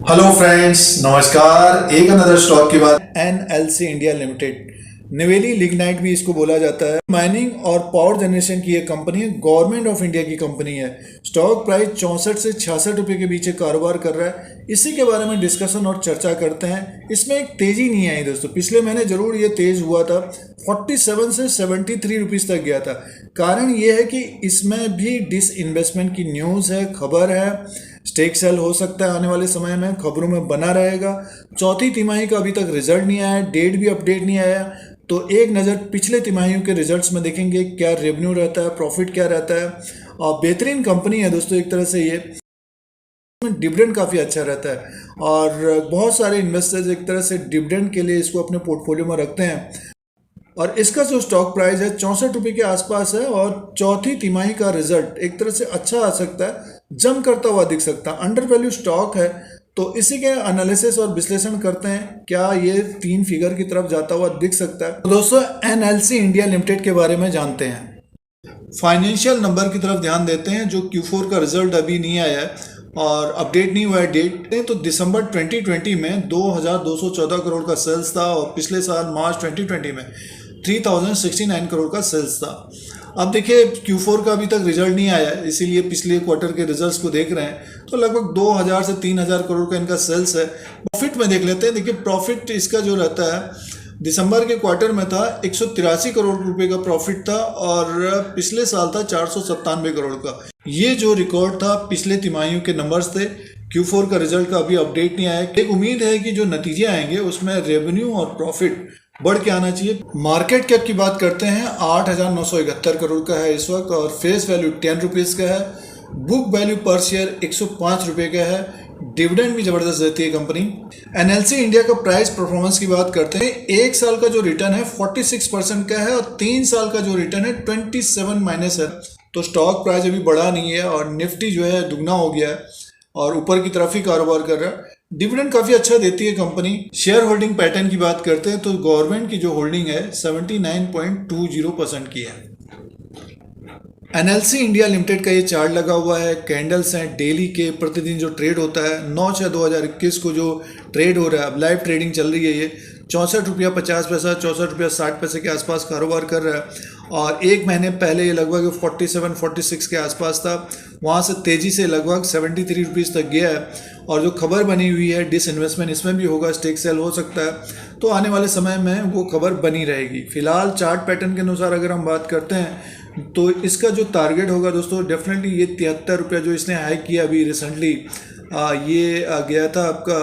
Hello friends, नमस्कार। एक another stock की बात। एनएलसी इंडिया लिमिटेड, नवेली लिग्नाइट भी इसको बोला जाता है। माइनिंग और पावर जनरेशन की एक कंपनी है, गवर्नमेंट ऑफ इंडिया की कंपनी है। स्टॉक प्राइस 64 से 66 रुपए के बीच कारोबार कर रहा है। इसी के बारे में डिस्कशन और चर्चा करते हैं। इसमें एक तेजी नहीं आई दोस्तों, पिछले महीने जरूर ये तेज हुआ था, 47 से 73 रुपीज़ तक गया था। कारण ये है कि इसमें भी डिसइन्वेस्टमेंट की न्यूज़ है, खबर है। स्टेक सेल हो सकता है आने वाले समय में, खबरों में बना रहेगा। चौथी तिमाही का अभी तक रिजल्ट नहीं आया, डेट भी अपडेट नहीं आया। तो एक नज़र पिछले तिमाहियों के रिजल्ट्स में देखेंगे, क्या रेवेन्यू रहता है, प्रॉफिट क्या रहता है। और बेहतरीन कंपनी है दोस्तों एक तरह से। ये डिविडेंड काफ़ी अच्छा रहता है और बहुत सारे इन्वेस्टर्स एक तरह से डिविडेंड के लिए इसको अपने पोर्टफोलियो में रखते हैं। और इसका जो स्टॉक प्राइस है 64 रुपये के आसपास है। और चौथी तिमाही का रिजल्ट एक तरह से अच्छा आ सकता है, जम करता हुआ दिख सकता है। अंडर वैल्यू स्टॉक है, तो इसी के एनालिसिस और विश्लेषण करते हैं, क्या ये 3 फिगर की तरफ जाता हुआ दिख सकता है। तो दोस्तों एनएलसी इंडिया लिमिटेड के बारे में जानते हैं। फाइनेंशियल नंबर की तरफ ध्यान देते हैं। जो Q4 का रिजल्ट अभी नहीं आया है और अपडेट नहीं हुआ है डेट, तो दिसंबर 2020 में 2214 करोड़ का सेल्स था और पिछले साल मार्च 2020 में 3069 करोड़ का सेल्स था। अब देखिए Q4 का अभी तक रिजल्ट नहीं आया है, इसीलिए पिछले क्वार्टर के रिजल्ट्स को देख रहे हैं। तो लगभग 2000 से 3000 करोड़ का इनका सेल्स है। प्रॉफिट में देख लेते हैं। देखिए प्रॉफिट इसका जो रहता है, दिसंबर के क्वार्टर में था 183 करोड़ रुपए का प्रॉफिट था और पिछले साल था 497 करोड़ का। ये जो रिकॉर्ड था पिछले तिमाहियों के नंबर्स थे। Q4 का रिजल्ट का अभी अपडेट नहीं आया। एक उम्मीद है कि जो नतीजे आएंगे उसमें रेवेन्यू और प्रॉफिट बढ़ के आना चाहिए। मार्केट कैप की बात करते हैं, 8,971 करोड़ का है इस वक्त और फेस वैल्यू 10 रुपीज़ का है। बुक वैल्यू पर शेयर 105 रुपये का है। डिविडेंड भी जबरदस्त देती है कंपनी। एनएलसी इंडिया का प्राइस परफॉर्मेंस की बात करते हैं, एक साल का जो रिटर्न है 46% का है और 3 साल का जो रिटर्न है 27 माइनस है। तो स्टॉक प्राइस अभी बढ़ा नहीं है और निफ्टी जो है दुगना हो गया है और ऊपर की तरफ ही कारोबार कर रहा है। डिविडेंड काफ़ी अच्छा देती है कंपनी। शेयर होल्डिंग पैटर्न की बात करते हैं तो गवर्नमेंट की जो होल्डिंग है 79.20% की है। एनएलसी इंडिया लिमिटेड का ये चार्ट लगा हुआ है, कैंडल्स हैं डेली के, प्रतिदिन जो ट्रेड होता है 9/6/2021 को जो ट्रेड हो रहा है, अब लाइव ट्रेडिंग चल रही है। ये 64 रुपया 50 पैसा, 64 रुपया 60 पैसे के आसपास कारोबार कर रहा है और एक महीने पहले ये लगभग 47-46 के आसपास था। वहाँ से तेज़ी से लगभग 73 रुपीज़ तक गया है। और जो खबर बनी हुई है डिसइन्वेस्टमेंट, इसमें भी होगा, स्टेक सेल हो सकता है। तो आने वाले समय में वो खबर बनी रहेगी। फिलहाल चार्ट पैटर्न के अनुसार अगर हम बात करते हैं तो इसका जो टारगेट होगा दोस्तों, डेफिनेटली ये 73 रुपया जो इसने हाई किया अभी रिसेंटली, ये गया था आपका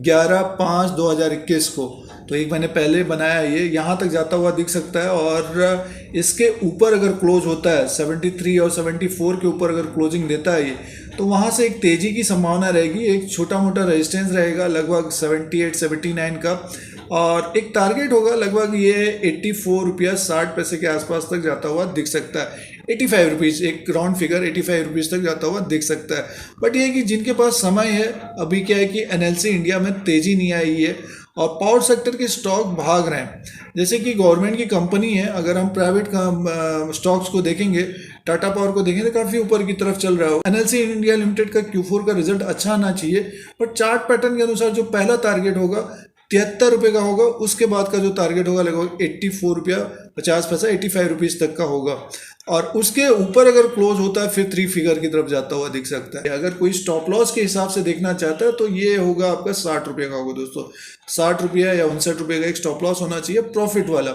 11/5/2021 को। तो एक महीने पहले बनाया, ये यहाँ तक जाता हुआ दिख सकता है। और इसके ऊपर अगर क्लोज होता है 73 और 74 के ऊपर अगर क्लोजिंग देता है ये, तो वहाँ से एक तेज़ी की संभावना रहेगी। एक छोटा मोटा रेजिस्टेंस रहेगा लगभग 78-79 का और एक टारगेट होगा लगभग ये 84 रुपया 60 पैसे के आसपास तक जाता हुआ दिख सकता है। 85 रुपीज़, एक राउंड फिगर 85 रुपीज़ तक जाता हुआ दिख सकता है। बट ये कि जिनके पास समय है, अभी क्या है कि एनएलसी इंडिया में तेज़ी नहीं आई है और पावर सेक्टर के स्टॉक भाग रहे हैं। जैसे कि गवर्नमेंट की कंपनी है, अगर हम प्राइवेट का स्टॉक्स को देखेंगे, टाटा पावर को देखेंगे तो काफ़ी ऊपर की तरफ चल रहा हो। एनएलसी इंडिया लिमिटेड का Q4 का रिजल्ट अच्छा आना चाहिए, बट चार्ट पैटर्न के अनुसार जो पहला टारगेट होगा 73 रुपये का होगा। उसके बाद का जो टारगेट होगा लगभग 84 रुपया 50 पैसा, 85 रुपीज़ तक का होगा। और उसके ऊपर अगर क्लोज होता है फिर 3 फिगर की तरफ जाता हुआ दिख सकता है। अगर कोई स्टॉप लॉस के हिसाब से देखना चाहता है तो ये होगा आपका 60 रुपये का होगा दोस्तों। 60 रुपया या 59 रुपये का एक स्टॉप लॉस होना चाहिए प्रॉफिट वाला।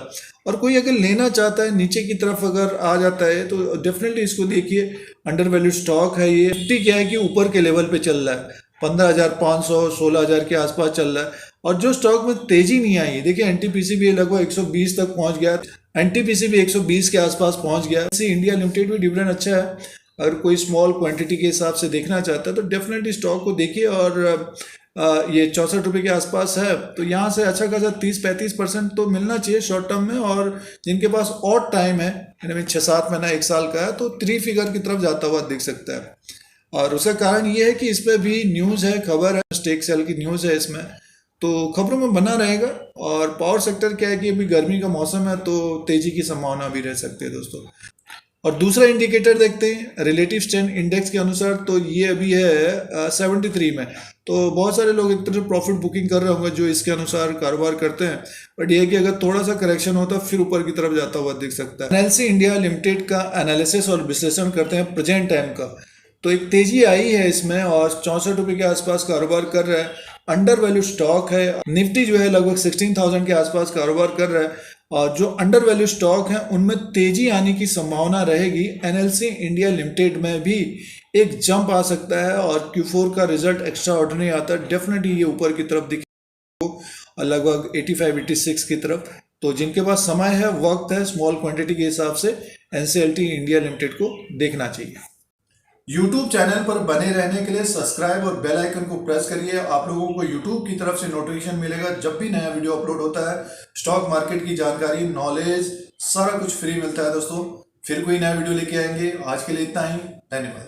और कोई अगर लेना चाहता है नीचे की तरफ अगर आ जाता है तो डेफिनेटली इसको देखिए, अंडर वैल्यू स्टॉक है ये। निफ्टी क्या है कि ऊपर के लेवल पे चल रहा है, 15,500 16,000 के आसपास चल रहा है। और जो स्टॉक में तेजी नहीं आई, देखिए एनटीपीसी भी लगभग 120 तक पहुंच गया, एनटीपीसी भी 120 के आसपास पहुंच गया। इंडिया लिमिटेड भी डिविडेंड अच्छा है। अगर कोई स्मॉल क्वांटिटी के हिसाब से देखना चाहता है तो डेफिनेटली स्टॉक को देखिए। और ये 64 रुपये के आसपास है, तो यहाँ से अच्छा खासा 30-35% तो मिलना चाहिए शॉर्ट टर्म में। और जिनके पास और टाइम है, यानी 6-7 महीना 1 साल का है, तो 3 फिगर की तरफ जाता हुआ दिख सकता है। और उसका कारण ये है कि इस पर भी न्यूज़ है, खबर है, स्टेक सेल की न्यूज़ है इसमें, तो खबरों में बना रहेगा। और पावर सेक्टर क्या है कि अभी गर्मी का मौसम है तो तेज़ी की संभावना भी रह सकती है दोस्तों। और दूसरा इंडिकेटर देखते हैं रिलेटिव स्ट्रेंथ इंडेक्स के अनुसार, तो ये अभी है 73 में। तो बहुत सारे लोग एक तरह से प्रॉफिट बुकिंग कर रहे होंगे जो इसके अनुसार कारोबार करते हैं, बट ये है कि अगर थोड़ा सा करेक्शन होता है फिर ऊपर की तरफ जाता हुआ दिख सकता है। एनएलसी इंडिया लिमिटेड का एनालिसिस और विश्लेषण करते हैं प्रेजेंट टाइम का, तो एक तेजी आई है इसमें और 64 रुपये के आसपास कारोबार कर रहा है। अंडर वैल्यू स्टॉक है। निफ्टी जो है लगभग 16,000 के आसपास कारोबार कर रहा है और जो अंडर वैल्यू स्टॉक हैं उनमें तेजी आने की संभावना रहेगी। एनएलसी इंडिया लिमिटेड में भी एक जंप आ सकता है और Q4 का रिजल्ट एक्स्ट्रा ऑर्डिनरी आता है, डेफिनेटली ये ऊपर की तरफ दिखेगा लगभग 85-86 की तरफ। तो जिनके पास समय है, वक्त है, स्मॉल क्वांटिटी के हिसाब से एनसीएलटी इंडिया लिमिटेड को देखना चाहिए। YouTube चैनल पर बने रहने के लिए सब्सक्राइब और बेल आइकन को प्रेस करिए। आप लोगों को YouTube की तरफ से नोटिफिकेशन मिलेगा जब भी नया वीडियो अपलोड होता है। स्टॉक मार्केट की जानकारी, नॉलेज, सारा कुछ फ्री मिलता है दोस्तों। फिर कोई नया वीडियो लेके आएंगे। आज के लिए इतना ही, धन्यवाद।